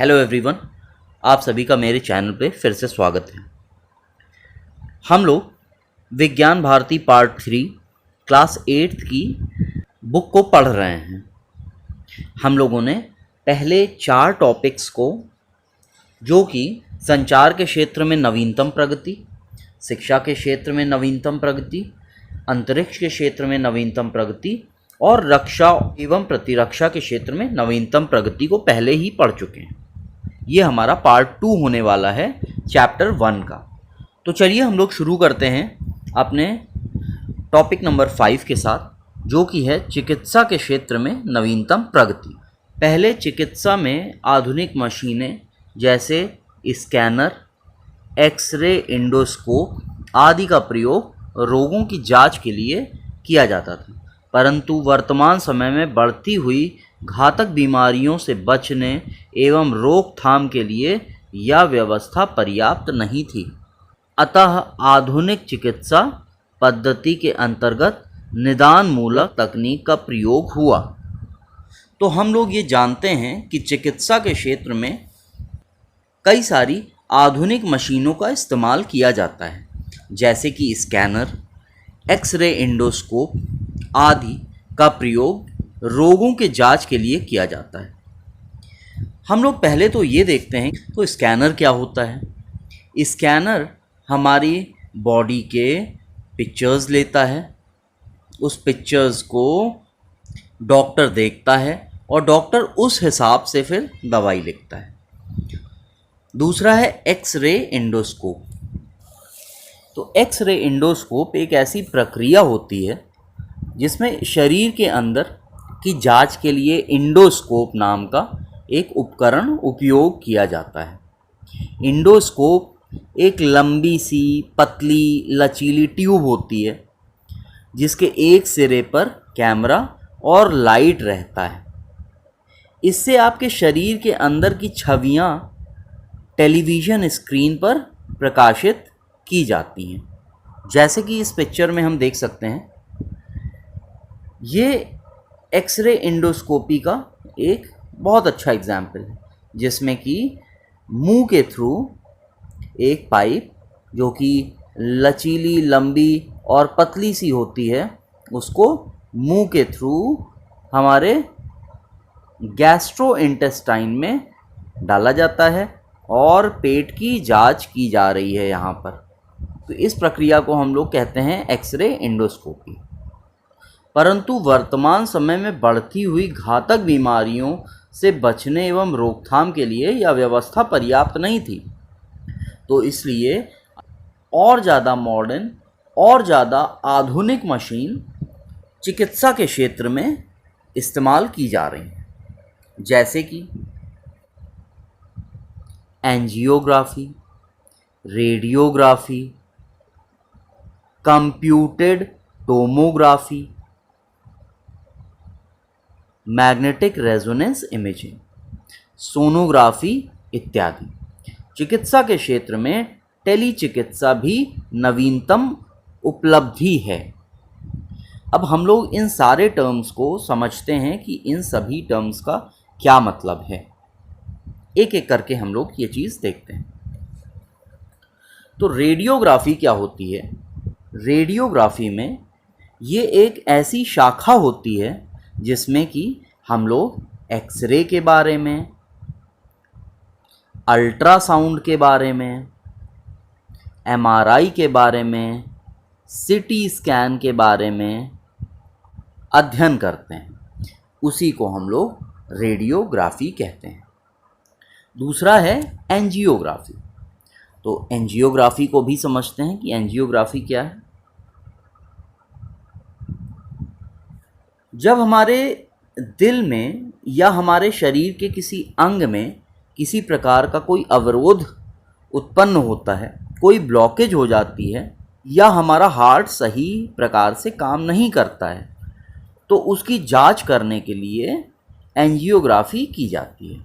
Hello everyone, आप सभी का मेरे चैनल पे फिर से स्वागत है। हम लोग विज्ञान भारती पार्ट 3 क्लास 8 की बुक को पढ़ रहे हैं। हम लोगों ने पहले 4 टॉपिक्स को, जो कि संचार के क्षेत्र में नवीनतम प्रगति, शिक्षा के क्षेत्र में नवीनतम प्रगति, अंतरिक्ष के क्षेत्र में नवीनतम प्रगति और रक्षा एवं प्रतिरक्षा के क्षेत्र में नवीनतम प्रगति को पहले ही पढ़ चुके हैं। ये हमारा पार्ट 2 होने वाला है चैप्टर 1 का। तो चलिए हम लोग शुरू करते हैं अपने टॉपिक नंबर 5 के साथ, जो कि है चिकित्सा के क्षेत्र में नवीनतम प्रगति। पहले चिकित्सा में आधुनिक मशीनें जैसे स्कैनर, एक्सरे, एंडोस्कोप आदि का प्रयोग रोगों की जांच के लिए किया जाता था, परंतु वर्तमान समय में बढ़ती हुई घातक बीमारियों से बचने एवं रोकथाम के लिए यह व्यवस्था पर्याप्त नहीं थी। अतः आधुनिक चिकित्सा पद्धति के अंतर्गत निदान मूलक तकनीक का प्रयोग हुआ। तो हम लोग ये जानते हैं कि चिकित्सा के क्षेत्र में कई सारी आधुनिक मशीनों का इस्तेमाल किया जाता है, जैसे कि स्कैनर, एक्सरे, एंडोस्कोप आदि का प्रयोग रोगों के जांच के लिए किया जाता है। हम लोग पहले तो ये देखते हैं तो स्कैनर क्या होता है। स्कैनर हमारी बॉडी के पिक्चर्स लेता है, उस पिक्चर्स को डॉक्टर देखता है और डॉक्टर उस हिसाब से फिर दवाई लिखता है। दूसरा है एक्सरे एंडोस्कोप। तो एक्सरे एंडोस्कोप एक ऐसी प्रक्रिया होती है जिसमें शरीर के अंदर की जांच के लिए एंडोस्कोप नाम का एक उपकरण उपयोग किया जाता है। एंडोस्कोप एक लंबी सी पतली लचीली ट्यूब होती है जिसके एक सिरे पर कैमरा और लाइट रहता है। इससे आपके शरीर के अंदर की छवियां टेलीविज़न स्क्रीन पर प्रकाशित की जाती हैं। जैसे कि इस पिक्चर में हम देख सकते हैं, ये एक्सरे एंडोस्कोपी का एक बहुत अच्छा एग्जाम्पल है, जिसमें कि मुंह के थ्रू एक पाइप जो कि लचीली, लंबी और पतली सी होती है, उसको मुंह के थ्रू हमारे गैस्ट्रोइंटेस्टाइन में डाला जाता है और पेट की जांच की जा रही है यहाँ पर। तो इस प्रक्रिया को हम लोग कहते हैं एक्सरे एंडोस्कोपी। परंतु वर्तमान समय में बढ़ती हुई घातक बीमारियों से बचने एवं रोकथाम के लिए यह व्यवस्था पर्याप्त नहीं थी। तो इसलिए और ज़्यादा मॉडर्न और ज़्यादा आधुनिक मशीन चिकित्सा के क्षेत्र में इस्तेमाल की जा रही हैं, जैसे कि angiography, radiography, computed tomography, magnetic resonance imaging, sonography इत्यादि। चिकित्सा के क्षेत्र में टेली चिकित्सा भी नवीनतम उपलब्धि है। अब हम लोग इन सारे टर्म्स को समझते हैं कि इन सभी टर्म्स का क्या मतलब है। एक एक करके हम लोग ये चीज़ देखते हैं। तो रेडियोग्राफी क्या होती है? रेडियोग्राफी में ये एक ऐसी शाखा होती है जिसमें कि हम लोग एक्सरे के बारे में, अल्ट्रासाउंड के बारे में, एमआरआई के बारे में, सीटी स्कैन के बारे में अध्ययन करते हैं। उसी को हम लोग रेडियोग्राफी कहते हैं। दूसरा है एंजियोग्राफी। तो एंजियोग्राफी को भी समझते हैं कि एंजियोग्राफी क्या है। जब हमारे दिल में या हमारे शरीर के किसी अंग में किसी प्रकार का कोई अवरोध उत्पन्न होता है, कोई ब्लॉकेज हो जाती है, या हमारा हार्ट सही प्रकार से काम नहीं करता है, तो उसकी जांच करने के लिए एंजियोग्राफी की जाती है।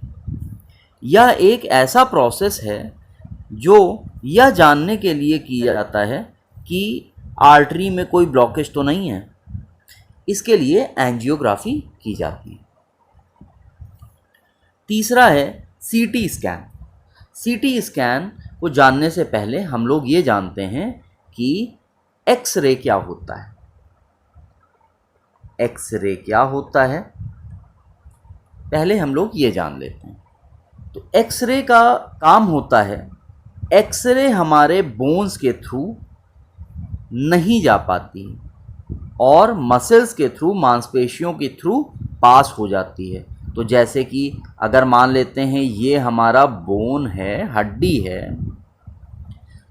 यह एक ऐसा प्रोसेस है जो यह जानने के लिए किया जाता है कि आर्टरी में कोई ब्लॉकेज तो नहीं है, इसके लिए एंजियोग्राफी की जाती है। तीसरा है सीटी स्कैन। सीटी स्कैन को जानने से पहले हम लोग ये जानते हैं कि एक्स-रे क्या होता है। एक्स-रे क्या होता है पहले हम लोग ये जान लेते हैं। तो एक्स-रे का काम होता है, एक्स-रे हमारे बोन्स के थ्रू नहीं जा पाती और मसल्स के थ्रू, मांसपेशियों के थ्रू पास हो जाती है। तो जैसे कि अगर मान लेते हैं ये हमारा बोन है, हड्डी है,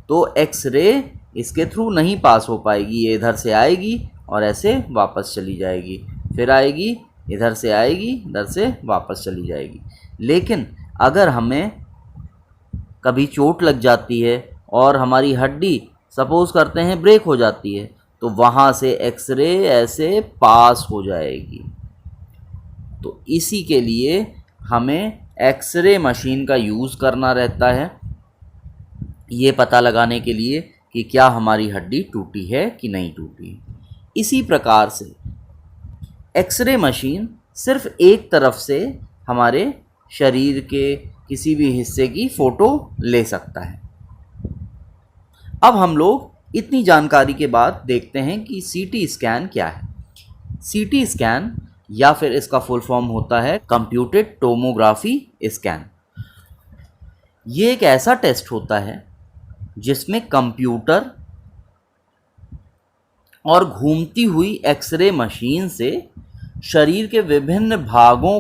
तो एक्स-रे इसके थ्रू नहीं पास हो पाएगी। ये इधर से आएगी और ऐसे वापस चली जाएगी, फिर आएगी, इधर से आएगी, इधर से वापस चली जाएगी। लेकिन अगर हमें कभी चोट लग जाती है और हमारी हड्डी सपोज़ करते हैं ब्रेक हो जाती है, तो वहाँ से एक्स-रे ऐसे पास हो जाएगी। तो इसी के लिए हमें एक्स-रे मशीन का यूज़ करना रहता है, ये पता लगाने के लिए कि क्या हमारी हड्डी टूटी है कि नहीं टूटी। इसी प्रकार से एक्स-रे मशीन सिर्फ एक तरफ से हमारे शरीर के किसी भी हिस्से की फ़ोटो ले सकता है। अब हम लोग इतनी जानकारी के बाद देखते हैं कि सीटी स्कैन क्या है। सीटी स्कैन या फिर इसका फुल फॉर्म होता है कंप्यूटेड टोमोग्राफी स्कैन। ये एक ऐसा टेस्ट होता है जिसमें कंप्यूटर और घूमती हुई एक्स-रे मशीन से शरीर के विभिन्न भागों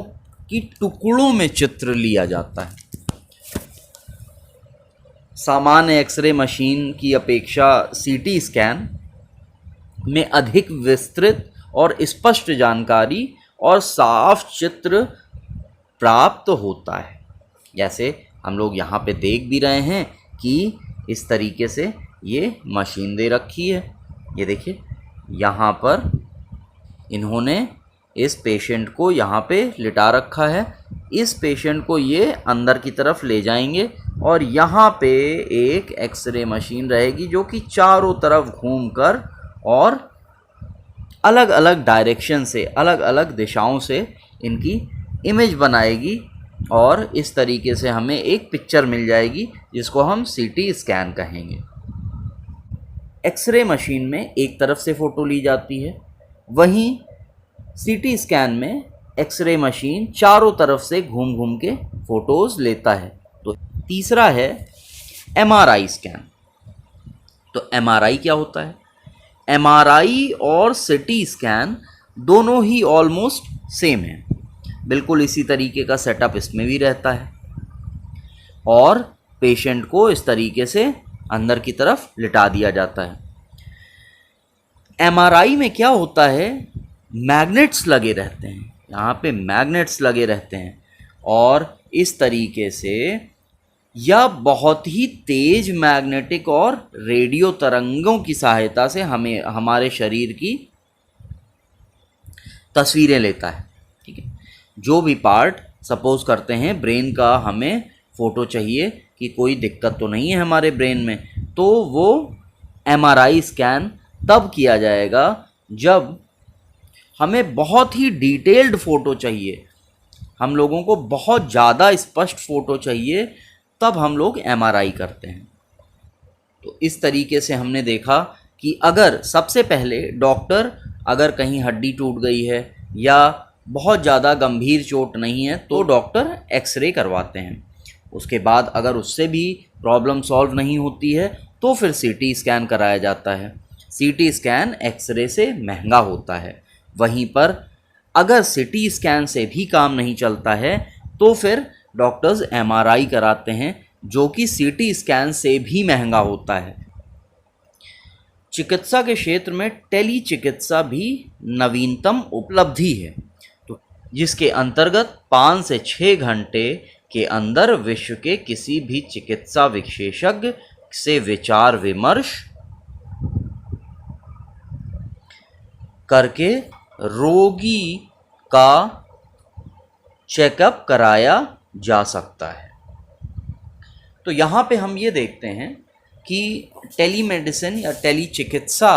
की टुकड़ों में चित्र लिया जाता है। सामान्य एक्स-रे मशीन की अपेक्षा सीटी स्कैन में अधिक विस्तृत और स्पष्ट जानकारी और साफ चित्र प्राप्त होता है। जैसे हम लोग यहाँ पे देख भी रहे हैं कि इस तरीके से ये मशीन दे रखी है। ये देखिए, यहाँ पर इन्होंने इस पेशेंट को यहाँ पे लिटा रखा है। इस पेशेंट को ये अंदर की तरफ ले जाएंगे और यहाँ पे एक एक्स-रे मशीन रहेगी जो कि चारों तरफ घूमकर और अलग अलग डायरेक्शन से, अलग अलग दिशाओं से इनकी इमेज बनाएगी और इस तरीके से हमें एक पिक्चर मिल जाएगी जिसको हम सीटी स्कैन कहेंगे। एक्स-रे मशीन में एक तरफ से फ़ोटो ली जाती है, वहीं सीटी स्कैन में एक्स-रे मशीन चारों तरफ से घूम घूम के फ़ोटोज़ लेता है। तो तीसरा है एमआरआई स्कैन। तो एमआरआई क्या होता है? एमआरआई और सीटी स्कैन दोनों ही ऑलमोस्ट सेम हैं। बिल्कुल इसी तरीके का सेटअप इसमें भी रहता है और पेशेंट को इस तरीके से अंदर की तरफ लिटा दिया जाता है। एमआरआई में क्या होता है, मैग्नेट्स लगे रहते हैं, यहाँ पे मैग्नेट्स लगे रहते हैं और इस तरीके से यह बहुत ही तेज मैग्नेटिक और रेडियो तरंगों की सहायता से हमें हमारे शरीर की तस्वीरें लेता है। ठीक है, जो भी पार्ट सपोज करते हैं ब्रेन का हमें फ़ोटो चाहिए कि कोई दिक्कत तो नहीं है हमारे ब्रेन में, तो वो एमआरआई स्कैन तब किया जाएगा जब हमें बहुत ही डिटेल्ड फ़ोटो चाहिए, हम लोगों को बहुत ज़्यादा स्पष्ट फ़ोटो चाहिए, तब हम लोग एमआरआई करते हैं। तो इस तरीके से हमने देखा कि अगर सबसे पहले डॉक्टर अगर कहीं हड्डी टूट गई है या बहुत ज़्यादा गंभीर चोट नहीं है तो डॉक्टर एक्स-रे करवाते हैं। उसके बाद अगर उससे भी प्रॉब्लम सॉल्व नहीं होती है तो फिर सीटी स्कैन कराया जाता है। सीटी स्कैन एक्स-रे से महंगा होता है। वहीं पर अगर सीटी स्कैन से भी काम नहीं चलता है तो फिर डॉक्टर्स एमआरआई कराते हैं जो कि सीटी स्कैन से भी महंगा होता है। चिकित्सा के क्षेत्र में टेली चिकित्सा भी नवीनतम उपलब्धि है, तो जिसके अंतर्गत 5 से 6 घंटे के अंदर विश्व के किसी भी चिकित्सा विशेषज्ञ से विचार विमर्श करके रोगी का चेकअप कराया जा सकता है। तो यहाँ पे हम ये देखते हैं कि टेलीमेडिसिन या टेली चिकित्सा,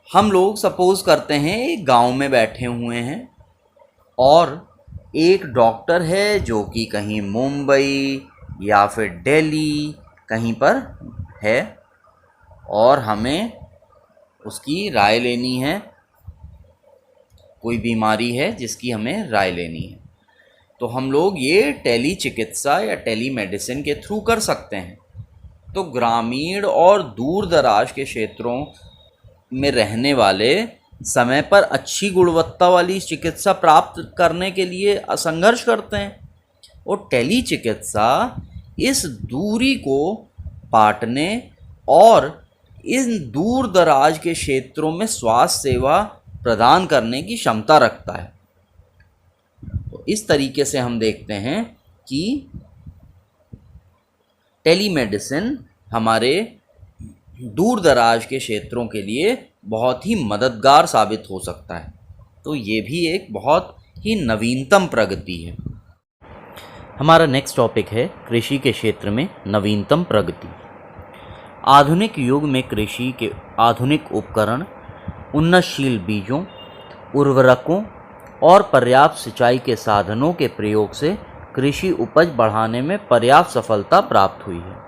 हम लोग सपोज़ करते हैं एक गांव में बैठे हुए हैं और एक डॉक्टर है जो कि कहीं मुंबई या फिर दिल्ली कहीं पर है और हमें उसकी राय लेनी है, कोई बीमारी है जिसकी हमें राय लेनी है, तो हम लोग ये टेली चिकित्सा या टेली मेडिसिन के थ्रू कर सकते हैं। तो ग्रामीण और दूर दराज के क्षेत्रों में रहने वाले समय पर अच्छी गुणवत्ता वाली चिकित्सा प्राप्त करने के लिए संघर्ष करते हैं, और टेली चिकित्सा इस दूरी को पाटने और इन दूर दराज के क्षेत्रों में स्वास्थ्य सेवा प्रदान करने की क्षमता रखता है। तो इस तरीके से हम देखते हैं कि टेलीमेडिसिन हमारे दूर दराज के क्षेत्रों के लिए बहुत ही मददगार साबित हो सकता है। तो ये भी एक बहुत ही नवीनतम प्रगति है। हमारा नेक्स्ट टॉपिक है कृषि के क्षेत्र में नवीनतम प्रगति। आधुनिक युग में कृषि के आधुनिक उपकरण, उन्नतशील बीजों, उर्वरकों और पर्याप्त सिंचाई के साधनों के प्रयोग से कृषि उपज बढ़ाने में पर्याप्त सफलता प्राप्त हुई है।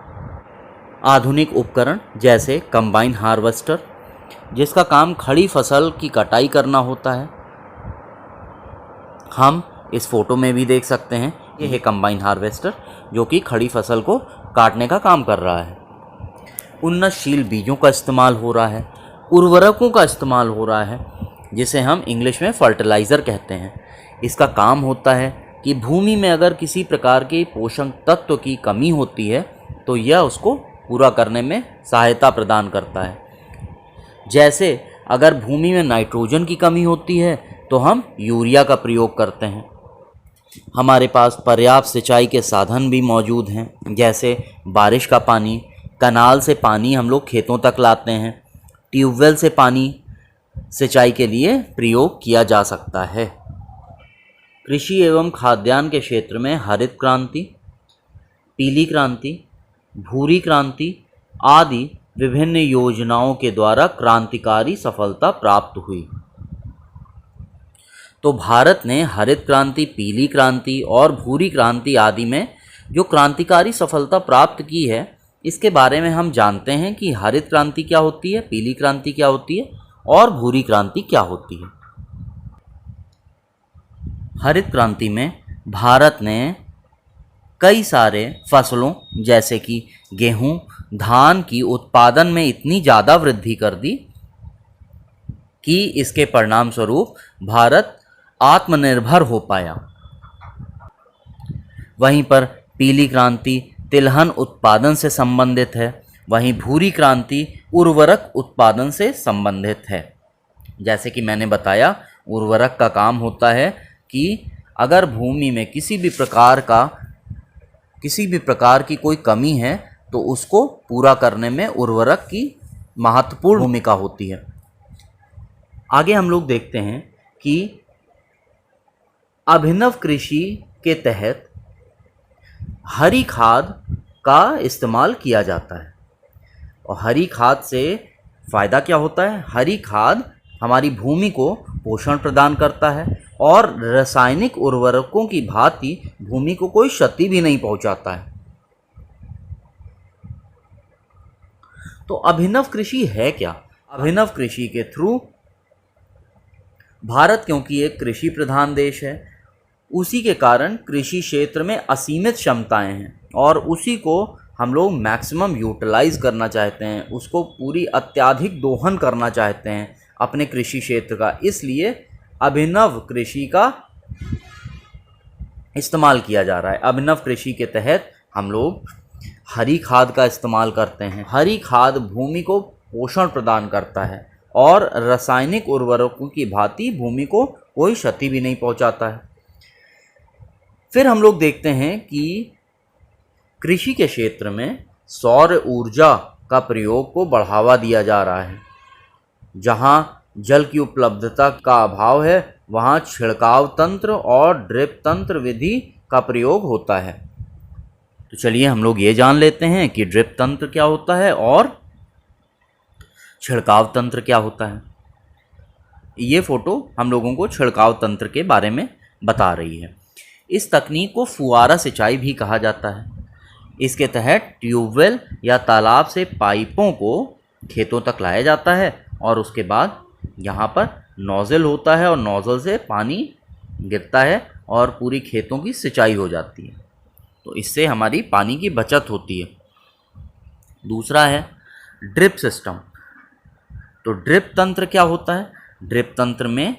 आधुनिक उपकरण जैसे कंबाइन हार्वेस्टर, जिसका काम खड़ी फसल की कटाई करना होता है, हम इस फोटो में भी देख सकते हैं। यह है कंबाइन हार्वेस्टर जो कि खड़ी फसल को काटने का काम कर रहा है। उन्नतशील बीजों का इस्तेमाल हो रहा है, उर्वरकों का इस्तेमाल हो रहा है, जिसे हम इंग्लिश में फर्टिलाइज़र कहते हैं। इसका काम होता है कि भूमि में अगर किसी प्रकार के पोषक तत्व की कमी होती है तो यह उसको पूरा करने में सहायता प्रदान करता है। जैसे अगर भूमि में नाइट्रोजन की कमी होती है तो हम यूरिया का प्रयोग करते हैं। हमारे पास पर्याप्त सिंचाई के साधन भी मौजूद हैं, जैसे बारिश का पानी, कनाल से पानी हम लोग खेतों तक लाते हैं, ट्यूबवेल से पानी सिंचाई के लिए प्रयोग किया जा सकता है। कृषि एवं खाद्यान्न के क्षेत्र में हरित क्रांति, पीली क्रांति, भूरी क्रांति आदि विभिन्न योजनाओं के द्वारा क्रांतिकारी सफलता प्राप्त हुई। तो भारत ने हरित क्रांति, पीली क्रांति और भूरी क्रांति आदि में जो क्रांतिकारी सफलता प्राप्त की है, इसके बारे में हम जानते हैं कि हरित क्रांति क्या होती है, पीली क्रांति क्या होती है और भूरी क्रांति क्या होती है। हरित क्रांति में भारत ने कई सारे फसलों जैसे कि गेहूं, धान की उत्पादन में इतनी ज़्यादा वृद्धि कर दी कि इसके परिणाम स्वरूप भारत आत्मनिर्भर हो पाया। वहीं पर पीली क्रांति तिलहन उत्पादन से संबंधित है, वहीं भूरी क्रांति उर्वरक उत्पादन से संबंधित है। जैसे कि मैंने बताया, उर्वरक का काम होता है कि अगर भूमि में किसी भी प्रकार की कोई कमी है तो उसको पूरा करने में उर्वरक की महत्वपूर्ण भूमिका होती है। आगे हम लोग देखते हैं कि अभिनव कृषि के तहत हरी खाद का इस्तेमाल किया जाता है। और हरी खाद से फ़ायदा क्या होता है? हरी खाद हमारी भूमि को पोषण प्रदान करता है और रासायनिक उर्वरकों की भांति भूमि को कोई क्षति भी नहीं पहुंचाता है। तो अभिनव कृषि है क्या? अभिनव कृषि के थ्रू भारत, क्योंकि एक कृषि प्रधान देश है, उसी के कारण कृषि क्षेत्र में असीमित क्षमताएं हैं और उसी को हम लोग मैक्सिमम यूटिलाइज करना चाहते हैं, उसको पूरी अत्यधिक दोहन करना चाहते हैं अपने कृषि क्षेत्र का। इसलिए अभिनव कृषि का इस्तेमाल किया जा रहा है। अभिनव कृषि के तहत हम लोग हरी खाद का इस्तेमाल करते हैं। हरी खाद भूमि को पोषण प्रदान करता है और रासायनिक उर्वरकों की भांति भूमि को कोई क्षति भी नहीं पहुंचाता है। फिर हम लोग देखते हैं कि कृषि के क्षेत्र में सौर ऊर्जा का प्रयोग को बढ़ावा दिया जा रहा है। जहां जल की उपलब्धता का अभाव है, वहां छिड़काव तंत्र और ड्रिप तंत्र विधि का प्रयोग होता है। तो चलिए हम लोग ये जान लेते हैं कि ड्रिप तंत्र क्या होता है और छिड़काव तंत्र क्या होता है। ये फोटो हम लोगों को छिड़काव तंत्र के बारे में बता रही है। इस तकनीक को फुआरा सिंचाई भी कहा जाता है। इसके तहत ट्यूबवेल या तालाब से पाइपों को खेतों तक लाया जाता है और उसके बाद यहाँ पर नोज़ल होता है और नोज़ल से पानी गिरता है और पूरी खेतों की सिंचाई हो जाती है। तो इससे हमारी पानी की बचत होती है। दूसरा है ड्रिप सिस्टम। तो ड्रिप तंत्र क्या होता है? ड्रिप तंत्र में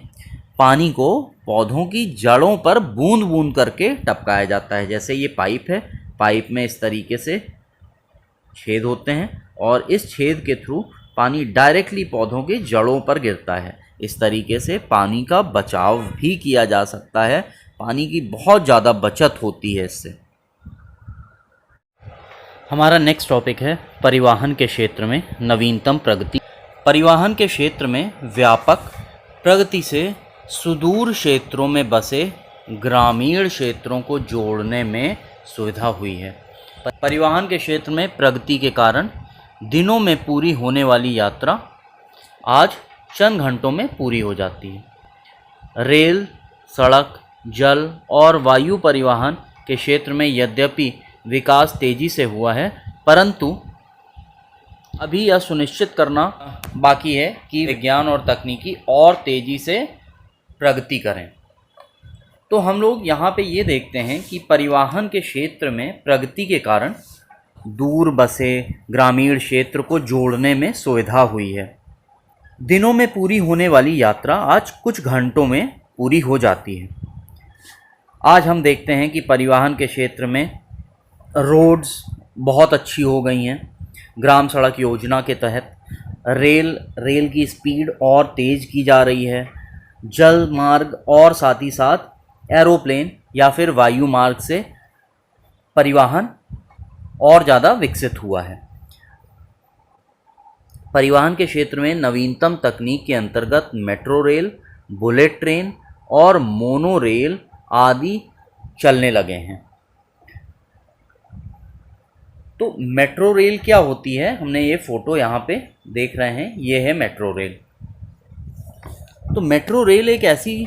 पानी को पौधों की जड़ों पर बूंद बूंद करके टपकाया जाता है। जैसे ये पाइप है, पाइप में इस तरीके से छेद होते हैं और इस छेद के थ्रू पानी डायरेक्टली पौधों की जड़ों पर गिरता है। इस तरीके से पानी का बचाव भी किया जा सकता है। पानी की बहुत ज़्यादा बचत होती है इससे। हमारा नेक्स्ट टॉपिक है परिवहन के क्षेत्र में नवीनतम प्रगति। परिवहन के क्षेत्र में व्यापक प्रगति से सुदूर क्षेत्रों में बसे ग्रामीण क्षेत्रों को जोड़ने में सुविधा हुई है। परिवहन के क्षेत्र में प्रगति के कारण दिनों में पूरी होने वाली यात्रा आज चंद घंटों में पूरी हो जाती है। रेल, सड़क, जल और वायु परिवहन के क्षेत्र में यद्यपि विकास तेज़ी से हुआ है, परंतु अभी यह सुनिश्चित करना बाकी है कि विज्ञान और तकनीकी और तेज़ी से प्रगति करें। तो हम लोग यहाँ पे ये देखते हैं कि परिवहन के क्षेत्र में प्रगति के कारण दूर बसे ग्रामीण क्षेत्र को जोड़ने में सुविधा हुई है। दिनों में पूरी होने वाली यात्रा आज कुछ घंटों में पूरी हो जाती है। आज हम देखते हैं कि परिवहन के क्षेत्र में रोड्स बहुत अच्छी हो गई हैं। ग्राम सड़क योजना के तहत रेल की स्पीड और तेज़ की जा रही है। जल मार्ग और साथ ही साथ एरोप्लेन या फिर वायु मार्ग से परिवहन और ज़्यादा विकसित हुआ है। परिवहन के क्षेत्र में नवीनतम तकनीक के अंतर्गत मेट्रो रेल, बुलेट ट्रेन और मोनो रेल आदि चलने लगे हैं। तो मेट्रो रेल क्या होती है? हमने ये फ़ोटो यहाँ पे देख रहे हैं, ये है मेट्रो रेल। तो मेट्रो रेल एक ऐसी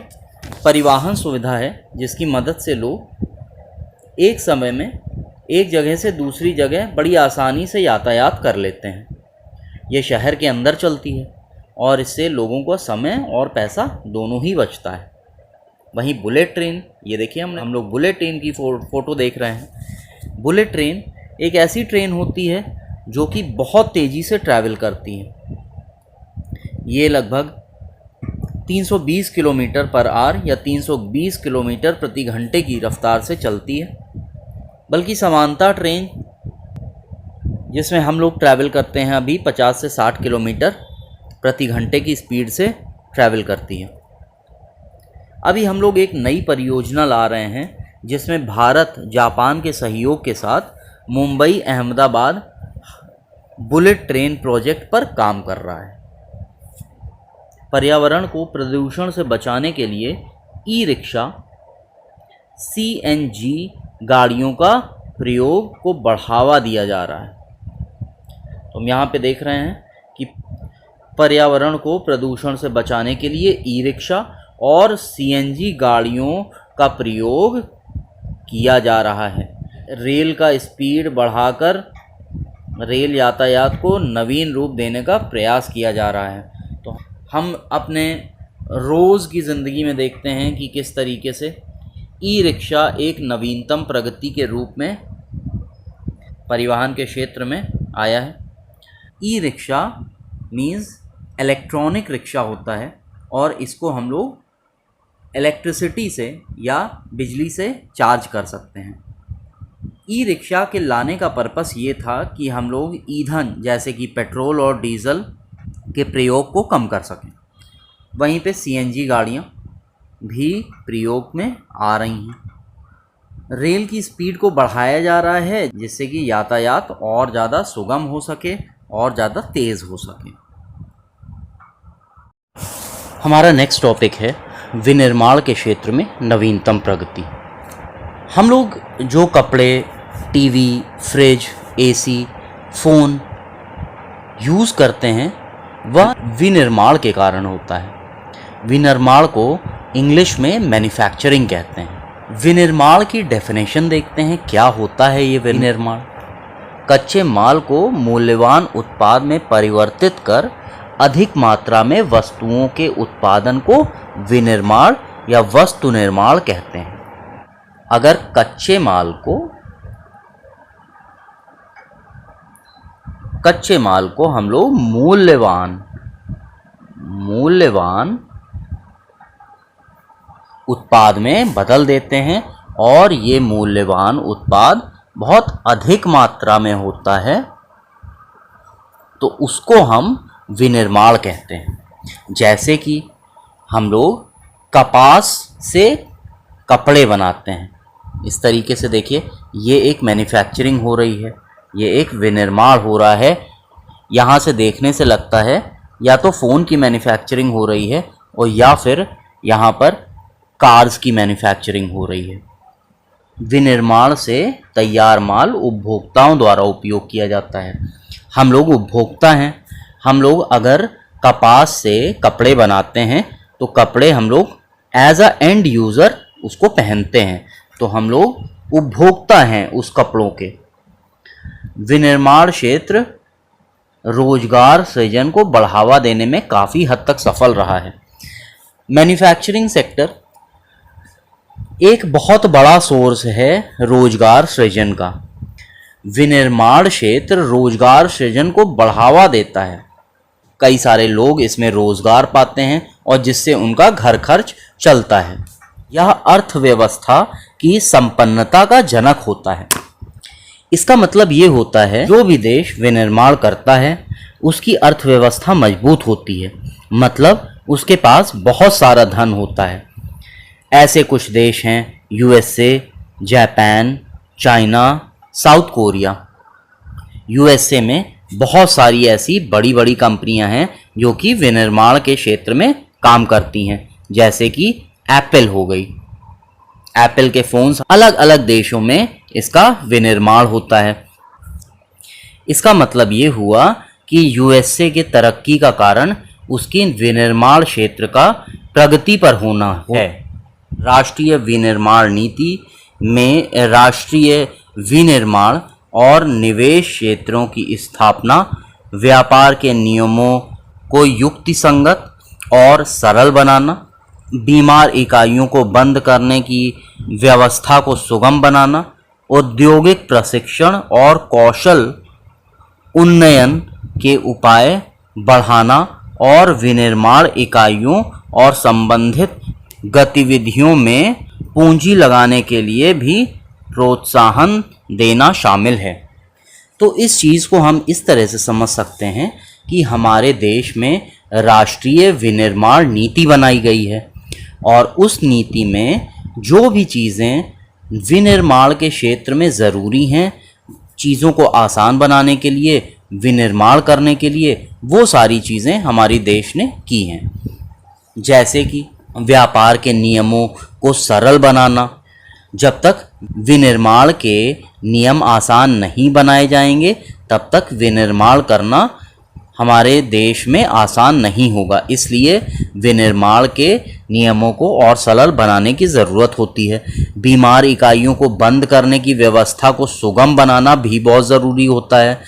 परिवहन सुविधा है जिसकी मदद से लोग एक समय में एक जगह से दूसरी जगह बड़ी आसानी से यातायात कर लेते हैं। ये शहर के अंदर चलती है और इससे लोगों को समय और पैसा दोनों ही बचता है। वहीं बुलेट ट्रेन, ये देखिए हम लोग बुलेट ट्रेन की फ़ोटो देख रहे हैं। बुलेट ट्रेन एक ऐसी ट्रेन होती है जो कि बहुत तेज़ी से ट्रैवल करती है। ये लगभग 320 किलोमीटर पर आवर या 320 किलोमीटर प्रति घंटे की रफ्तार से चलती है। बल्कि समांतर ट्रेन जिसमें हम लोग ट्रैवल करते हैं अभी 50 से 60 किलोमीटर प्रति घंटे की स्पीड से ट्रैवल करती है। अभी हम लोग एक नई परियोजना ला रहे हैं जिसमें भारत जापान के सहयोग के साथ Mumbai Ahmedabad bullet train project पर काम कर रहा है। पर्यावरण को प्रदूषण से बचाने के लिए ई रिक्शा, CNG गाड़ियों का प्रयोग को बढ़ावा दिया जा रहा है। तो हम यहाँ पे देख रहे हैं कि पर्यावरण को प्रदूषण से बचाने के लिए ई रिक्शा और CNG गाड़ियों का प्रयोग किया जा रहा है। रेल का स्पीड बढ़ाकर रेल यातायात को नवीन रूप देने का प्रयास किया जा रहा है। तो हम अपने रोज़ की ज़िंदगी में देखते हैं कि किस तरीके से ई रिक्शा एक नवीनतम प्रगति के रूप में परिवहन के क्षेत्र में आया है। E rickshaw means electronic rickshaw होता है और इसको हम लोग इलेक्ट्रिसिटी से या बिजली से चार्ज कर सकते हैं। ई रिक्शा के लाने का पर्पस ये था कि हम लोग ईंधन जैसे कि पेट्रोल और डीजल के प्रयोग को कम कर सकें। वहीं पे CNG गाड़ियाँ भी प्रयोग में आ रही हैं। रेल की स्पीड को बढ़ाया जा रहा है जिससे कि यातायात और ज़्यादा सुगम हो सके और ज़्यादा तेज़ हो सके। हमारा नेक्स्ट टॉपिक है विनिर्माण के क्षेत्र में नवीनतम प्रगति। हम लोग जो कपड़े, TV, fridge, AC, phone use करते हैं वह विनिर्माण के कारण होता है। विनिर्माण को इंग्लिश में मैन्युफैक्चरिंग कहते हैं। विनिर्माण की डेफिनेशन देखते हैं, क्या होता है ये विनिर्माण। कच्चे माल को मूल्यवान उत्पाद में परिवर्तित कर अधिक मात्रा में वस्तुओं के उत्पादन को विनिर्माण या वस्तु निर्माण कहते हैं। अगर कच्चे माल को हम लोग मूल्यवान उत्पाद में बदल देते हैं और ये मूल्यवान उत्पाद बहुत अधिक मात्रा में होता है तो उसको हम विनिर्माण कहते हैं। जैसे कि हम लोग कपास से कपड़े बनाते हैं, इस तरीके से देखिए ये एक मैन्युफैक्चरिंग हो रही है, ये एक विनिर्माण हो रहा है। यहाँ से देखने से लगता है या तो फ़ोन की मैन्युफैक्चरिंग हो रही है और या फिर यहाँ पर कार्स की मैन्युफैक्चरिंग हो रही है। विनिर्माण से तैयार माल उपभोक्ताओं द्वारा उपयोग किया जाता है। हम लोग उपभोक्ता हैं। हम लोग अगर कपास से कपड़े बनाते हैं तो कपड़े हम लोग एज अ एंड यूज़र उसको पहनते हैं, तो हम लोग उपभोक्ता हैं उस कपड़ों के। विनिर्माण क्षेत्र रोजगार सृजन को बढ़ावा देने में काफ़ी हद तक सफल रहा है। मैन्युफैक्चरिंग सेक्टर एक बहुत बड़ा सोर्स है रोजगार सृजन का। विनिर्माण क्षेत्र रोजगार सृजन को बढ़ावा देता है। कई सारे लोग इसमें रोजगार पाते हैं और जिससे उनका घर खर्च चलता है। यह अर्थव्यवस्था की संपन्नता का जनक होता है। इसका मतलब ये होता है जो भी देश विनिर्माण करता है उसकी अर्थव्यवस्था मजबूत होती है, मतलब उसके पास बहुत सारा धन होता है। ऐसे कुछ देश हैं USA, Japan, China, south Korea. USA में बहुत सारी ऐसी बड़ी बड़ी कंपनियां हैं जो कि विनिर्माण के क्षेत्र में काम करती हैं, जैसे कि एप्पल हो गई। एप्पल के फ़ोन्स अलग अलग देशों में इसका विनिर्माण होता है। इसका मतलब ये हुआ कि यूएसए के तरक्की का कारण उसकी विनिर्माण क्षेत्र का प्रगति पर होना है। राष्ट्रीय विनिर्माण नीति में राष्ट्रीय विनिर्माण और निवेश क्षेत्रों की स्थापना, व्यापार के नियमों को युक्तिसंगत और सरल बनाना, बीमार इकाइयों को बंद करने की व्यवस्था को सुगम बनाना, औद्योगिक प्रशिक्षण और कौशल उन्नयन के उपाय बढ़ाना और विनिर्माण इकाइयों और संबंधित गतिविधियों में पूंजी लगाने के लिए भी प्रोत्साहन देना शामिल है। तो इस चीज़ को हम इस तरह से समझ सकते हैं कि हमारे देश में राष्ट्रीय विनिर्माण नीति बनाई गई है और उस नीति में जो भी चीज़ें विनिर्माण के क्षेत्र में ज़रूरी हैं, चीज़ों को आसान बनाने के लिए, विनिर्माण करने के लिए, वो सारी चीज़ें हमारी देश ने की हैं। जैसे कि व्यापार के नियमों को सरल बनाना। जब तक विनिर्माण के नियम आसान नहीं बनाए जाएंगे तब तक विनिर्माण करना हमारे देश में आसान नहीं होगा, इसलिए विनिर्माण के नियमों को और सरल बनाने की ज़रूरत होती है। बीमार इकाइयों को बंद करने की व्यवस्था को सुगम बनाना भी बहुत ज़रूरी होता है।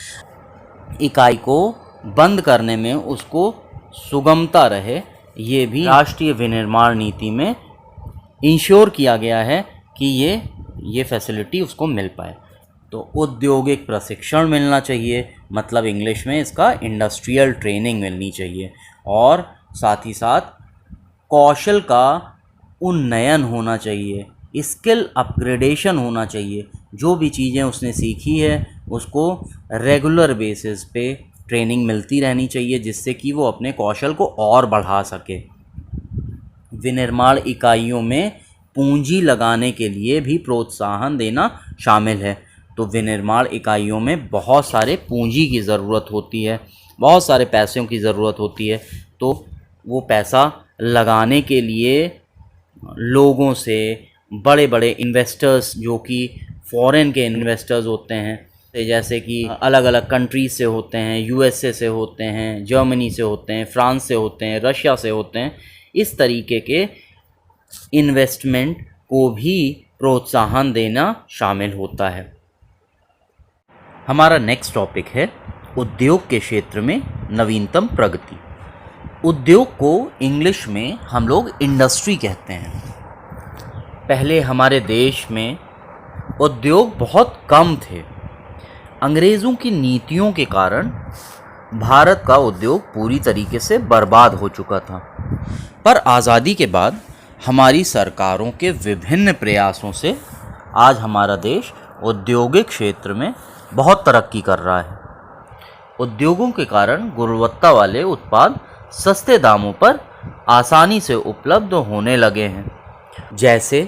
इकाई को बंद करने में उसको सुगमता रहे, ये भी राष्ट्रीय विनिर्माण नीति में इंश्योर किया गया है कि ये फैसिलिटी उसको मिल पाए। तो औद्योगिक प्रशिक्षण मिलना चाहिए, मतलब इंग्लिश में इसका इंडस्ट्रियल ट्रेनिंग मिलनी चाहिए, और साथ ही साथ कौशल का उन्नयन होना चाहिए, स्किल अपग्रेडेशन होना चाहिए। जो भी चीज़ें उसने सीखी है उसको रेगुलर बेसिस पे ट्रेनिंग मिलती रहनी चाहिए, जिससे कि वो अपने कौशल को और बढ़ा सके। विनिर्माण इकाइयों में पूंजी लगाने के लिए भी प्रोत्साहन देना शामिल है। तो विनिर्माण इकाइयों में बहुत सारे पूंजी की ज़रूरत होती है, बहुत सारे पैसों की ज़रूरत होती है। तो वो पैसा लगाने के लिए लोगों से, बड़े बड़े इन्वेस्टर्स जो कि फॉरेन के इन्वेस्टर्स होते हैं, जैसे कि अलग अलग कंट्रीज से होते हैं, यूएसए से होते हैं, जर्मनी से होते हैं, फ्रांस से होते हैं, रशिया से होते हैं, इस तरीके के इन्वेस्टमेंट को भी प्रोत्साहन देना शामिल होता है। हमारा नेक्स्ट टॉपिक है उद्योग के क्षेत्र में नवीनतम प्रगति। उद्योग को इंग्लिश में हम लोग इंडस्ट्री कहते हैं। पहले हमारे देश में उद्योग बहुत कम थे। अंग्रेज़ों की नीतियों के कारण भारत का उद्योग पूरी तरीके से बर्बाद हो चुका था, पर आज़ादी के बाद हमारी सरकारों के विभिन्न प्रयासों से आज हमारा देश औद्योगिक क्षेत्र में बहुत तरक्की कर रहा है। उद्योगों के कारण गुणवत्ता वाले उत्पाद सस्ते दामों पर आसानी से उपलब्ध होने लगे हैं। जैसे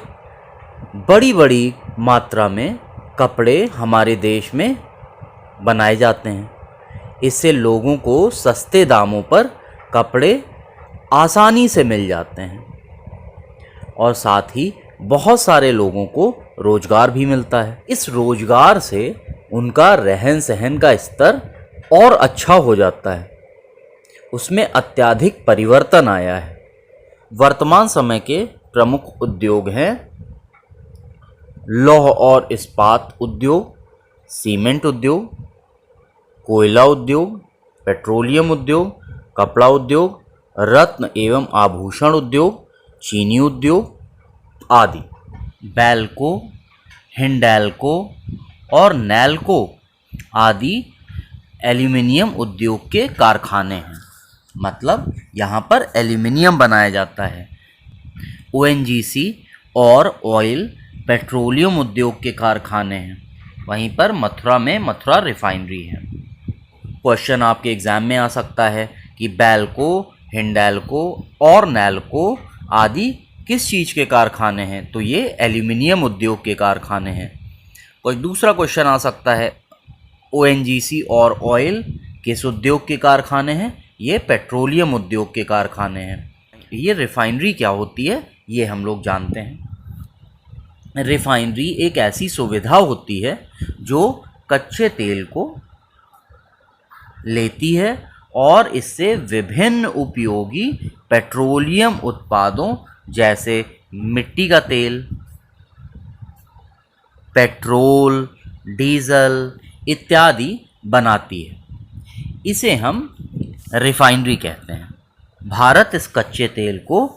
बड़ी बड़ी मात्रा में कपड़े हमारे देश में बनाए जाते हैं। इससे लोगों को सस्ते दामों पर कपड़े आसानी से मिल जाते हैं और साथ ही बहुत सारे लोगों को रोज़गार भी मिलता है। इस रोज़गार से उनका रहन सहन का स्तर और अच्छा हो जाता है, उसमें अत्यधिक परिवर्तन आया है। वर्तमान समय के प्रमुख उद्योग हैं लौह और इस्पात उद्योग, सीमेंट उद्योग, कोयला उद्योग, पेट्रोलियम उद्योग, कपड़ा उद्योग, रत्न एवं आभूषण उद्योग, चीनी उद्योग आदि। बेल्को, हिंडाल्को और नैल्को आदि एल्यूमिनियम उद्योग के कारखाने हैं, मतलब यहाँ पर एल्यूमिनियम बनाया जाता है। ओएनजीसी और ऑयल पेट्रोलियम उद्योग के कारखाने हैं। वहीं पर मथुरा में मथुरा रिफाइनरी है। क्वेश्चन आपके एग्ज़ाम में आ सकता है कि बेल्को, हिंडाल्को और नैल्को आदि किस चीज़ के कारखाने हैं, तो ये एल्यूमिनियम उद्योग के कारखाने हैं। कोई दूसरा क्वेश्चन आ सकता है ओएनजीसी और ऑयल किस उद्योग के कारखाने हैं, ये पेट्रोलियम उद्योग के कारखाने हैं। ये रिफाइनरी क्या होती है ये हम लोग जानते हैं। रिफाइनरी एक ऐसी सुविधा होती है जो कच्चे तेल को लेती है और इससे विभिन्न उपयोगी पेट्रोलियम उत्पादों जैसे मिट्टी का तेल, पेट्रोल, डीजल इत्यादि बनाती है। इसे हम रिफाइनरी कहते हैं। भारत इस कच्चे तेल को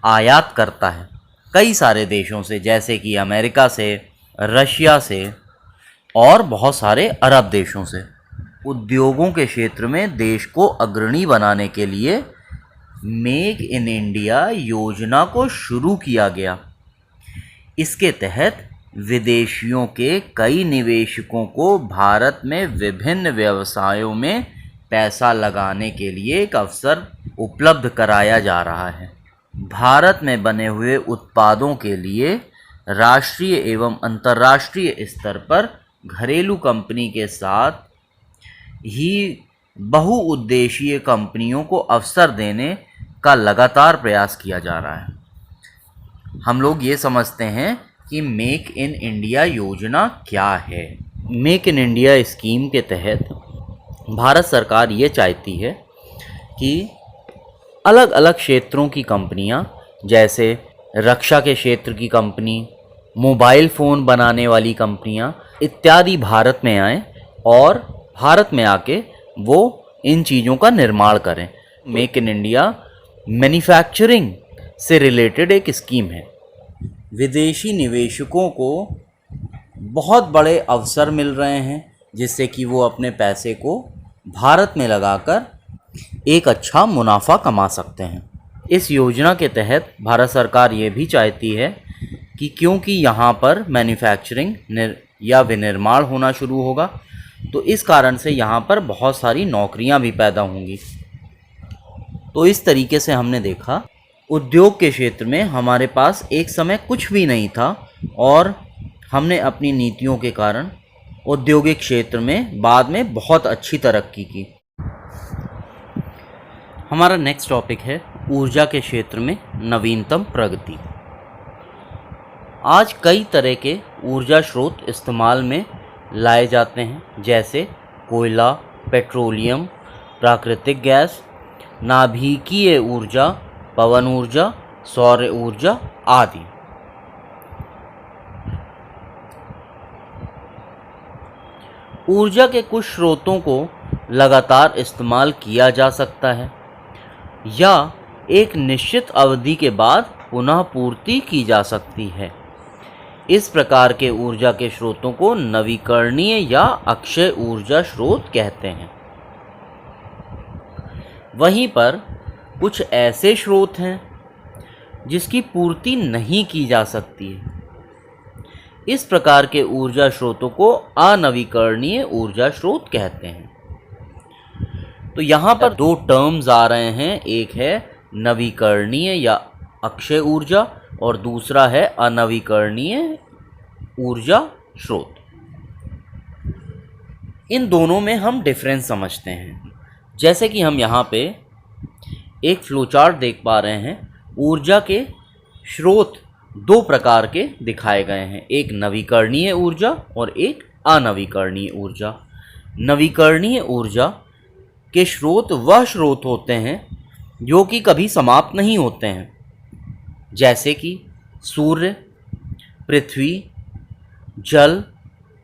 आयात करता है कई सारे देशों से, जैसे कि अमेरिका से, रशिया से और बहुत सारे अरब देशों से। उद्योगों के क्षेत्र में देश को अग्रणी बनाने के लिए मेक इन इंडिया योजना को शुरू किया गया। इसके तहत विदेशियों के कई निवेशकों को भारत में विभिन्न व्यवसायों में पैसा लगाने के लिए एक अवसर उपलब्ध कराया जा रहा है। भारत में बने हुए उत्पादों के लिए राष्ट्रीय एवं अंतर्राष्ट्रीय स्तर पर घरेलू कंपनी के साथ ही बहुउद्देशीय कंपनियों को अवसर देने का लगातार प्रयास किया जा रहा है। हम लोग ये समझते हैं कि मेक इन इंडिया योजना क्या है। मेक इन इंडिया स्कीम के तहत भारत सरकार ये चाहती है कि अलग अलग क्षेत्रों की कंपनियां, जैसे रक्षा के क्षेत्र की कंपनी, मोबाइल फ़ोन बनाने वाली कंपनियां इत्यादि भारत में आएँ और भारत में आके वो इन चीज़ों का निर्माण करें। मेक इन इंडिया मैन्युफैक्चरिंग से रिलेटेड एक स्कीम है। विदेशी निवेशकों को बहुत बड़े अवसर मिल रहे हैं, जिससे कि वो अपने पैसे को भारत में लगाकर एक अच्छा मुनाफा कमा सकते हैं। इस योजना के तहत भारत सरकार ये भी चाहती है कि क्योंकि यहाँ पर मैन्युफैक्चरिंग या विनिर्माण होना शुरू होगा, तो इस कारण से यहाँ पर बहुत सारी नौकरियाँ भी पैदा होंगी। तो इस तरीके से हमने देखा उद्योग के क्षेत्र में हमारे पास एक समय कुछ भी नहीं था और हमने अपनी नीतियों के कारण औद्योगिक क्षेत्र में बाद में बहुत अच्छी तरक्की की। हमारा नेक्स्ट टॉपिक है ऊर्जा के क्षेत्र में नवीनतम प्रगति। आज कई तरह के ऊर्जा स्रोत इस्तेमाल में लाए जाते हैं, जैसे कोयला, पेट्रोलियम, प्राकृतिक गैस, नाभिकीय ऊर्जा, पवन ऊर्जा, सौर ऊर्जा आदि। ऊर्जा के कुछ स्रोतों को लगातार इस्तेमाल किया जा सकता है या एक निश्चित अवधि के बाद पुनः पूर्ति की जा सकती है। इस प्रकार के ऊर्जा के स्रोतों को नवीकरणीय या अक्षय ऊर्जा स्रोत कहते हैं। वहीं पर कुछ ऐसे स्रोत हैं जिसकी पूर्ति नहीं की जा सकती है। इस प्रकार के ऊर्जा स्रोतों को अनवीकरणीय ऊर्जा स्रोत कहते हैं। तो यहाँ पर दो टर्म्स आ रहे हैं, एक है नवीकरणीय या अक्षय ऊर्जा और दूसरा है अनवीकरणीय ऊर्जा स्रोत। इन दोनों में हम डिफरेंस समझते हैं। जैसे कि हम यहाँ पे एक फ्लोचार्ट देख पा रहे हैं, ऊर्जा के स्रोत दो प्रकार के दिखाए गए हैं, एक नवीकरणीय ऊर्जा और एक अनवीकरणीय ऊर्जा। नवीकरणीय ऊर्जा के स्रोत वह स्रोत होते हैं जो कि कभी समाप्त नहीं होते हैं, जैसे कि सूर्य, पृथ्वी, जल,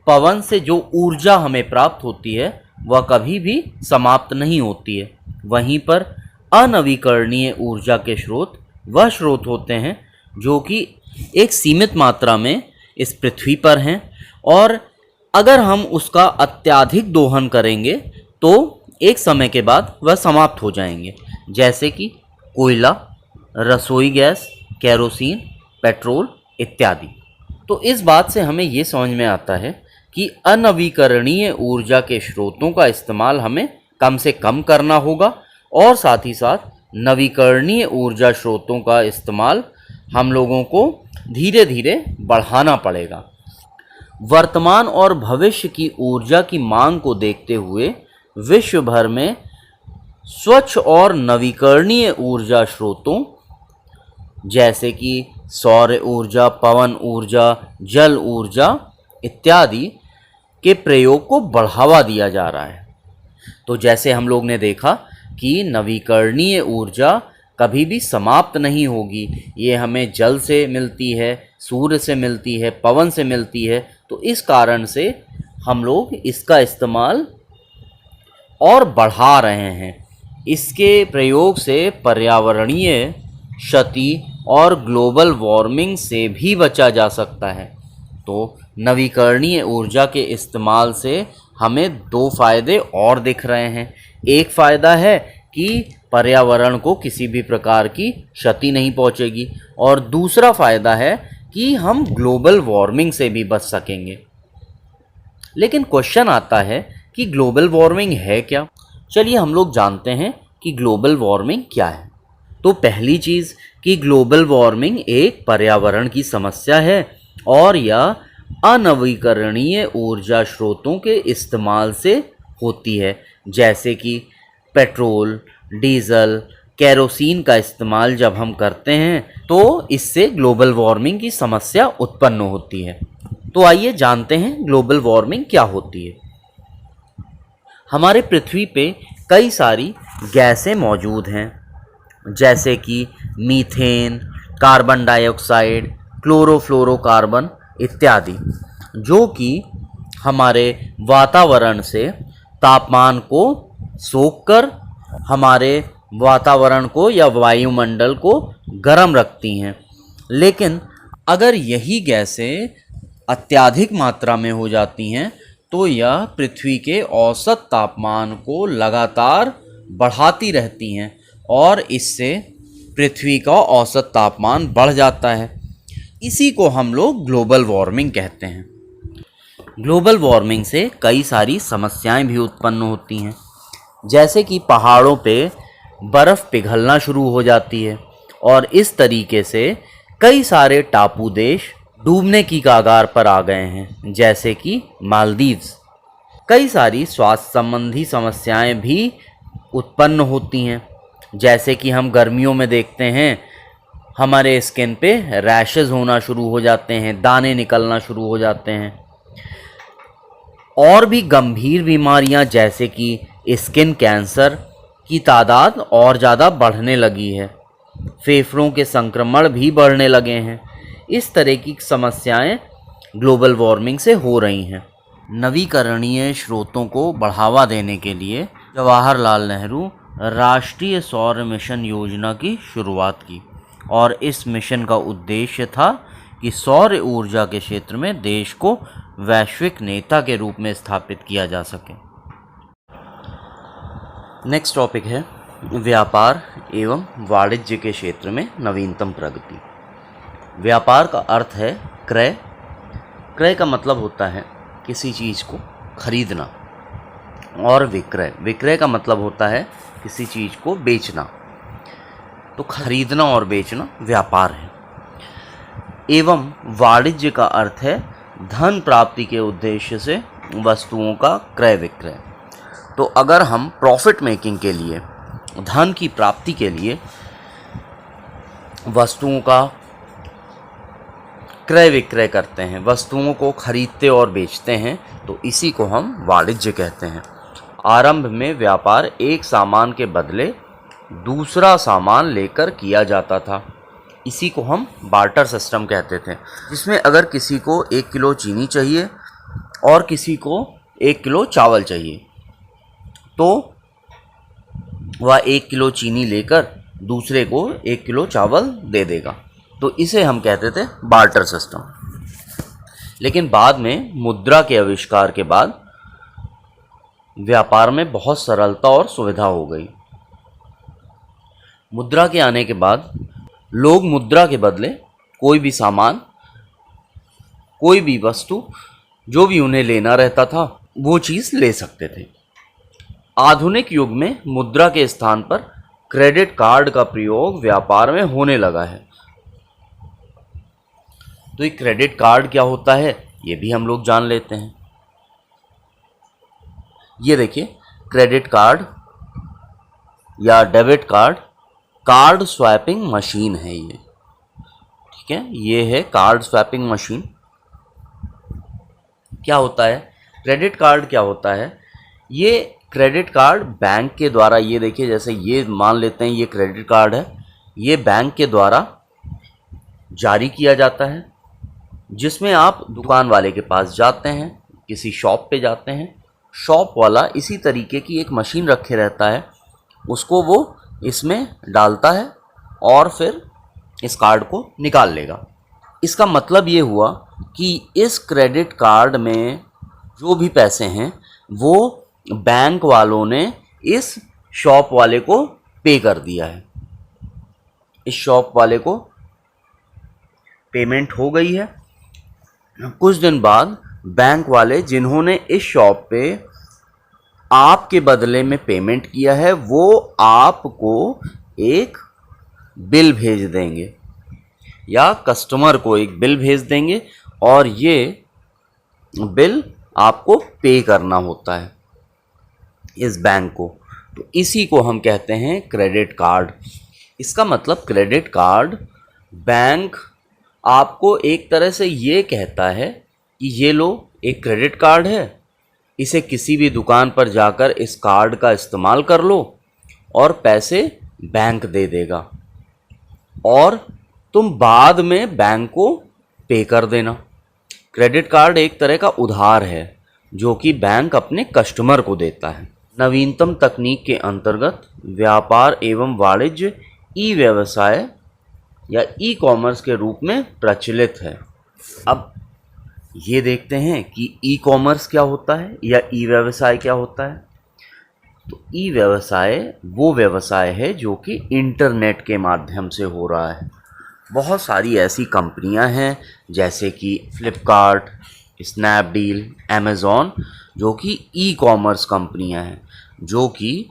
पवन से जो ऊर्जा हमें प्राप्त होती है वह कभी भी समाप्त नहीं होती है। वहीं पर अनवीकरणीय ऊर्जा के स्रोत वह स्रोत होते हैं जो कि एक सीमित मात्रा में इस पृथ्वी पर हैं और अगर हम उसका अत्यधिक दोहन करेंगे तो एक समय के बाद वह समाप्त हो जाएंगे, जैसे कि कोयला, रसोई गैस, केरोसिन, पेट्रोल इत्यादि। तो इस बात से हमें ये समझ में आता है कि अनवीकरणीय ऊर्जा के स्रोतों का इस्तेमाल हमें कम से कम करना होगा और साथ ही साथ नवीकरणीय ऊर्जा स्रोतों का इस्तेमाल हम लोगों को धीरे धीरे बढ़ाना पड़ेगा। वर्तमान और भविष्य की ऊर्जा की मांग को देखते हुए विश्व भर में स्वच्छ और नवीकरणीय ऊर्जा स्रोतों जैसे कि सौर ऊर्जा, पवन ऊर्जा, जल ऊर्जा इत्यादि के प्रयोग को बढ़ावा दिया जा रहा है। तो जैसे हम लोग ने देखा कि नवीकरणीय ऊर्जा कभी भी समाप्त नहीं होगी, ये हमें जल से मिलती है, सूर्य से मिलती है, पवन से मिलती है। तो इस कारण से हम लोग इसका इस्तेमाल और बढ़ा रहे हैं। इसके प्रयोग से पर्यावरणीय क्षति और ग्लोबल वार्मिंग से भी बचा जा सकता है। तो नवीकरणीय ऊर्जा के इस्तेमाल से हमें दो फ़ायदे और दिख रहे हैं। एक फ़ायदा है कि पर्यावरण को किसी भी प्रकार की क्षति नहीं पहुंचेगी और दूसरा फ़ायदा है कि हम ग्लोबल वार्मिंग से भी बच सकेंगे। लेकिन क्वेश्चन आता है कि ग्लोबल वार्मिंग है क्या? चलिए हम लोग जानते हैं कि ग्लोबल वार्मिंग क्या है। तो पहली चीज़ कि ग्लोबल वार्मिंग एक पर्यावरण की समस्या है और यह अनवीकरणीय ऊर्जा स्रोतों के इस्तेमाल से होती है, जैसे कि पेट्रोल, डीजल, केरोसिन का इस्तेमाल जब हम करते हैं तो इससे ग्लोबल वार्मिंग की समस्या उत्पन्न होती है। तो आइए जानते हैं ग्लोबल वार्मिंग क्या होती है। हमारे पृथ्वी पे कई सारी गैसें मौजूद हैं, जैसे कि मीथेन, कार्बन डाइऑक्साइड, क्लोरोफ्लोरोकार्बन इत्यादि, जो कि हमारे वातावरण से तापमान को सोखकर हमारे वातावरण को या वायुमंडल को गर्म रखती हैं। लेकिन अगर यही गैसें अत्यधिक मात्रा में हो जाती हैं तो यह पृथ्वी के औसत तापमान को लगातार बढ़ाती रहती हैं और इससे पृथ्वी का औसत तापमान बढ़ जाता है। इसी को हम लोग ग्लोबल वार्मिंग कहते हैं। ग्लोबल वार्मिंग से कई सारी समस्याएं भी उत्पन्न होती हैं, जैसे कि पहाड़ों पे बर्फ़ पिघलना शुरू हो जाती है और इस तरीके से कई सारे टापू देश डूबने की कगार पर आ गए हैं, जैसे कि मालदीव्स। कई सारी स्वास्थ्य संबंधी समस्याएं भी उत्पन्न होती हैं, जैसे कि हम गर्मियों में देखते हैं हमारे स्किन पे रैशेस होना शुरू हो जाते हैं, दाने निकलना शुरू हो जाते हैं। और भी गंभीर बीमारियां जैसे कि स्किन कैंसर की तादाद और ज़्यादा बढ़ने लगी है, फेफड़ों के संक्रमण भी बढ़ने लगे हैं। इस तरह की समस्याएं ग्लोबल वार्मिंग से हो रही हैं। नवीकरणीय स्रोतों को बढ़ावा देने के लिए जवाहरलाल नेहरू राष्ट्रीय सौर मिशन योजना की शुरुआत की और इस मिशन का उद्देश्य था कि सौर ऊर्जा के क्षेत्र में देश को वैश्विक नेता के रूप में स्थापित किया जा सके। नेक्स्ट टॉपिक है व्यापार एवं वाणिज्य के क्षेत्र में नवीनतम प्रगति। व्यापार का अर्थ है क्रय। क्रय का मतलब होता है किसी चीज़ को खरीदना, और विक्रय का मतलब होता है किसी चीज़ को बेचना। तो खरीदना और बेचना व्यापार है। एवं वाणिज्य का अर्थ है धन प्राप्ति के उद्देश्य से वस्तुओं का क्रय विक्रय। तो अगर हम प्रॉफिट मेकिंग के लिए, धन की प्राप्ति के लिए वस्तुओं का क्रय विक्रय करते हैं, वस्तुओं को खरीदते और बेचते हैं, तो इसी को हम वाणिज्य कहते हैं। आरंभ में व्यापार एक सामान के बदले दूसरा सामान लेकर किया जाता था। इसी को हम बार्टर सिस्टम कहते थे, जिसमें अगर किसी को 1 किलो चीनी चाहिए और किसी को 1 किलो चावल चाहिए, तो वह 1 किलो चीनी लेकर दूसरे को 1 किलो चावल दे देगा। तो इसे हम कहते थे बार्टर सिस्टम। लेकिन बाद में मुद्रा के आविष्कार के बाद व्यापार में बहुत सरलता और सुविधा हो गई। मुद्रा के आने के बाद लोग मुद्रा के बदले कोई भी सामान, कोई भी वस्तु जो भी उन्हें लेना रहता था वो चीज़ ले सकते थे। आधुनिक युग में मुद्रा के स्थान पर क्रेडिट कार्ड का प्रयोग व्यापार में होने लगा है। तो ये क्रेडिट कार्ड क्या होता है ये भी हम लोग जान लेते हैं। ये देखिए, क्रेडिट कार्ड या debit card card swapping machine है ये, ठीक है। ये है कार्ड स्वैपिंग मशीन। क्या होता है क्रेडिट कार्ड, क्या होता है ये क्रेडिट कार्ड बैंक के द्वारा, ये देखिए जैसे ये मान लेते हैं ये क्रेडिट कार्ड है, ये बैंक के द्वारा जारी किया जाता है, जिसमें आप दुकान वाले के पास जाते हैं, किसी शॉप पे जाते हैं, शॉप वाला इसी तरीके की एक मशीन रखे रहता है, उसको वो इसमें डालता है और फिर इस कार्ड को निकाल लेगा। इसका मतलब ये हुआ कि इस क्रेडिट कार्ड में जो भी पैसे हैं वो बैंक वालों ने इस शॉप वाले को पे कर दिया है। इस शॉप वाले को पेमेंट हो गई है। कुछ दिन बाद बैंक वाले जिन्होंने इस शॉप पे आपके बदले में पेमेंट किया है वो आपको एक बिल भेज देंगे या कस्टमर को एक बिल भेज देंगे और ये बिल आपको पे करना होता है इस बैंक को। तो इसी को हम कहते हैं क्रेडिट कार्ड। इसका मतलब क्रेडिट कार्ड बैंक आपको एक तरह से ये कहता है कि ये लो एक क्रेडिट कार्ड है, इसे किसी भी दुकान पर जाकर इस कार्ड का इस्तेमाल कर लो और पैसे बैंक दे देगा और तुम बाद में बैंक को पे कर देना। क्रेडिट कार्ड एक तरह का उधार है जो कि बैंक अपने कस्टमर को देता है। नवीनतम तकनीक के अंतर्गत व्यापार एवं वाणिज्य ई व्यवसाय या ई कॉमर्स के रूप में प्रचलित है। अब ये देखते हैं कि ई कॉमर्स क्या होता है या ई व्यवसाय क्या होता है। तो ई व्यवसाय वो व्यवसाय है जो कि इंटरनेट के माध्यम से हो रहा है। बहुत सारी ऐसी कंपनियां हैं जैसे कि फ्लिपकार्ट, स्नैपडील, अमेज़ॉन, जो कि ई कॉमर्स कंपनियां हैं जो कि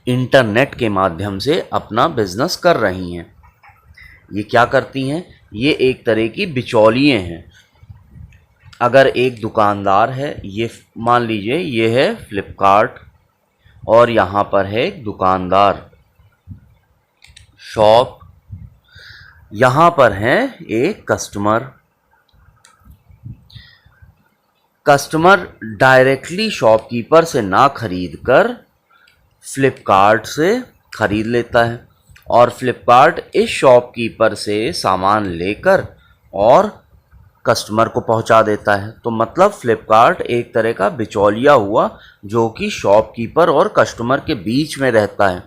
इंटरनेट के माध्यम से अपना बिजनेस कर रही हैं। ये क्या करती हैं? ये एक तरह की बिचौलिए हैं। अगर एक दुकानदार है, ये मान लीजिए ये है फ्लिपकार्ट और यहाँ पर है एक दुकानदार शॉप, यहाँ पर है एक कस्टमर। कस्टमर डायरेक्टली शॉपकीपर से ना खरीद कर फ्लिपकार्ट से खरीद लेता है और फ्लिपकार्ट इस शॉपकीपर से सामान लेकर और कस्टमर को पहुंचा देता है। तो मतलब फ्लिपकार्ट एक तरह का बिचौलिया हुआ जो कि शॉपकीपर और कस्टमर के बीच में रहता है।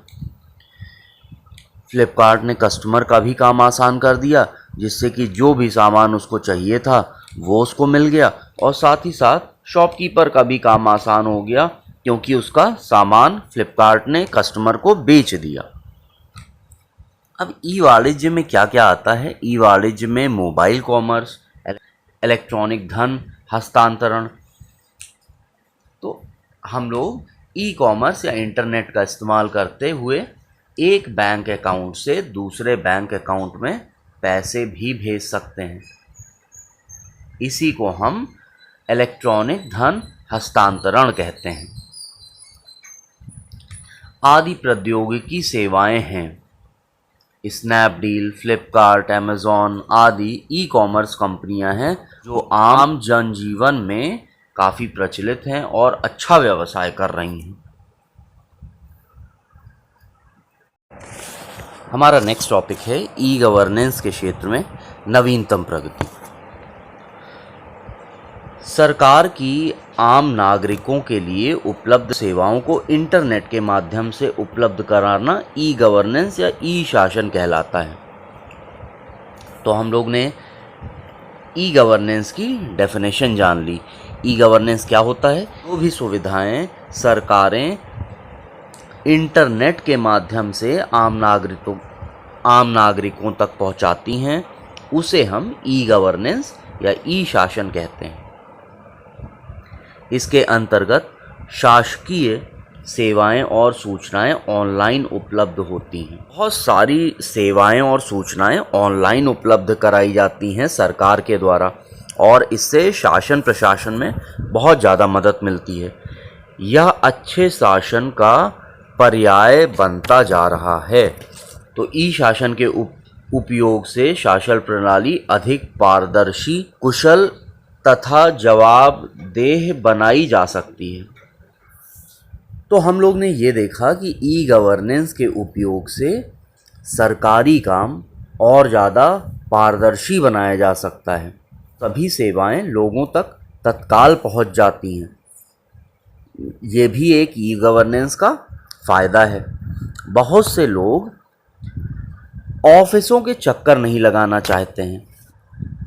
फ्लिपकार्ट ने कस्टमर का भी काम आसान कर दिया, जिससे कि जो भी सामान उसको चाहिए था वो उसको मिल गया, और साथ ही साथ शॉपकीपर का भी काम आसान हो गया, क्योंकि उसका सामान फ्लिपकार्ट ने कस्टमर को बेच दिया। अब ई वाणिज्य में क्या क्या आता है? ई वाणिज्य में मोबाइल कॉमर्स, इलेक्ट्रॉनिक धन हस्तांतरण। तो हम लोग ई कॉमर्स या इंटरनेट का इस्तेमाल करते हुए एक बैंक अकाउंट से दूसरे बैंक अकाउंट में पैसे भी भेज सकते हैं। इसी को हम इलेक्ट्रॉनिक धन हस्तांतरण कहते हैं। आदि प्रौद्योगिकी सेवाएं हैं। स्नैपडील, फ्लिपकार्ट, अमेज़ॉन आदि ई कॉमर्स कंपनियां हैं जो आम जनजीवन में काफ़ी प्रचलित हैं और अच्छा व्यवसाय कर रही हैं। हमारा नेक्स्ट टॉपिक है ई गवर्नेंस के क्षेत्र में नवीनतम प्रगति। सरकार की आम नागरिकों के लिए उपलब्ध सेवाओं को इंटरनेट के माध्यम से उपलब्ध कराना ई गवर्नेंस या ई शासन कहलाता है। तो हम लोग ने ई गवर्नेंस की डेफिनेशन जान ली। ई गवर्नेंस क्या होता है? जो भी सुविधाएं सरकारें इंटरनेट के माध्यम से आम नागरिकों तक पहुंचाती हैं, उसे हम ई गवर्नेंस या ई शासन कहते हैं। इसके अंतर्गत शासकीय सेवाएं और सूचनाएं ऑनलाइन उपलब्ध होती हैं। बहुत सारी सेवाएं और सूचनाएं ऑनलाइन उपलब्ध कराई जाती हैं सरकार के द्वारा, और इससे शासन प्रशासन में बहुत ज़्यादा मदद मिलती है। यह अच्छे शासन का पर्याय बनता जा रहा है। तो ई शासन के उपयोग से शासन प्रणाली अधिक पारदर्शी, कुशल तथा जवाबदेह बनाई जा सकती है। तो हम लोग ने ये देखा कि ई गवर्नेंस के उपयोग से सरकारी काम और ज़्यादा पारदर्शी बनाया जा सकता है। सभी सेवाएं लोगों तक तत्काल पहुंच जाती हैं। ये भी एक ई गवर्नेंस का फ़ायदा है। बहुत से लोग ऑफिसों के चक्कर नहीं लगाना चाहते हैं,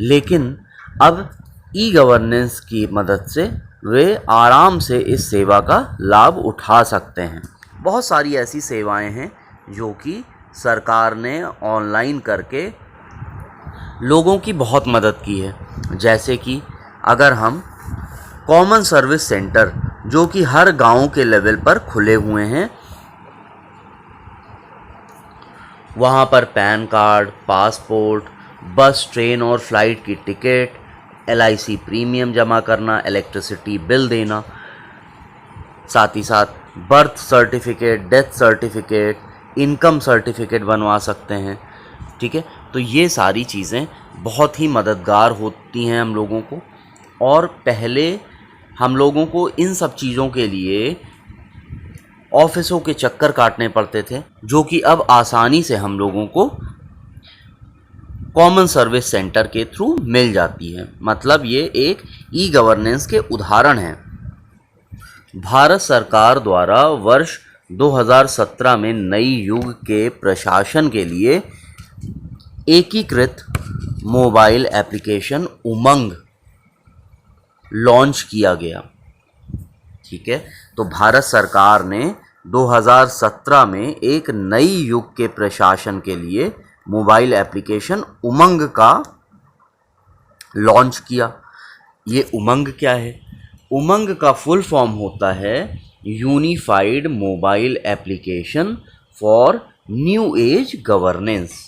लेकिन अब ई गवर्नेंस की मदद से वे आराम से इस सेवा का लाभ उठा सकते हैं। बहुत सारी ऐसी सेवाएं हैं जो कि सरकार ने ऑनलाइन करके लोगों की बहुत मदद की है। जैसे कि अगर हम कॉमन सर्विस सेंटर जो कि हर गांव के लेवल पर खुले हुए हैं, वहाँ पर पैन कार्ड, पासपोर्ट, बस, ट्रेन और फ्लाइट की टिकट, LIC प्रीमियम जमा करना, इलेक्ट्रिसिटी बिल देना, साथ ही साथ birth certificate, death certificate, income certificate बनवा सकते हैं। ठीक है, तो ये सारी चीज़ें बहुत ही मददगार होती हैं हम लोगों को। और पहले हम लोगों को इन सब चीज़ों के लिए ऑफिसों के चक्कर काटने पड़ते थे, जो कि अब आसानी से हम लोगों को कॉमन सर्विस सेंटर के थ्रू मिल जाती है। मतलब ये एक ई गवर्नेंस के उदाहरण हैं। भारत सरकार द्वारा वर्ष 2017 में नई युग के प्रशासन के लिए एकीकृत मोबाइल एप्लीकेशन उमंग लॉन्च किया गया। ठीक है, तो भारत सरकार ने 2017 में एक नई युग के प्रशासन के लिए मोबाइल एप्लीकेशन उमंग का लॉन्च किया। ये उमंग क्या है? उमंग का फुल फॉर्म होता है unified mobile application for new age governance.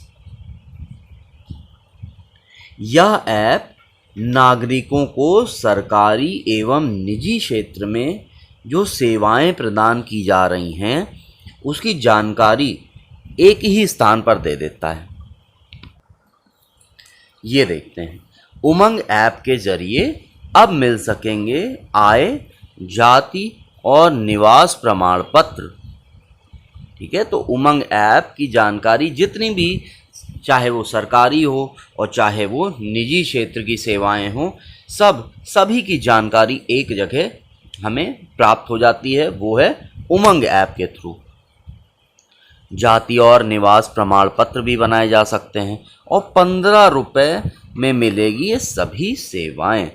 यह ऐप नागरिकों को सरकारी एवं निजी क्षेत्र में जो सेवाएं प्रदान की जा रही हैं उसकी जानकारी एक ही स्थान पर दे देता है। ये देखते हैं, उमंग ऐप के जरिए अब मिल सकेंगे आय, जाति और निवास प्रमाण पत्र। ठीक है, तो उमंग ऐप की जानकारी जितनी भी चाहे वो सरकारी हो और चाहे वो निजी क्षेत्र की सेवाएं हों, सभी की जानकारी एक जगह हमें प्राप्त हो जाती है, वो है उमंग ऐप के थ्रू। जाति और निवास प्रमाण पत्र भी बनाए जा सकते हैं और 15 रुपये में मिलेगी ये सभी सेवाएं।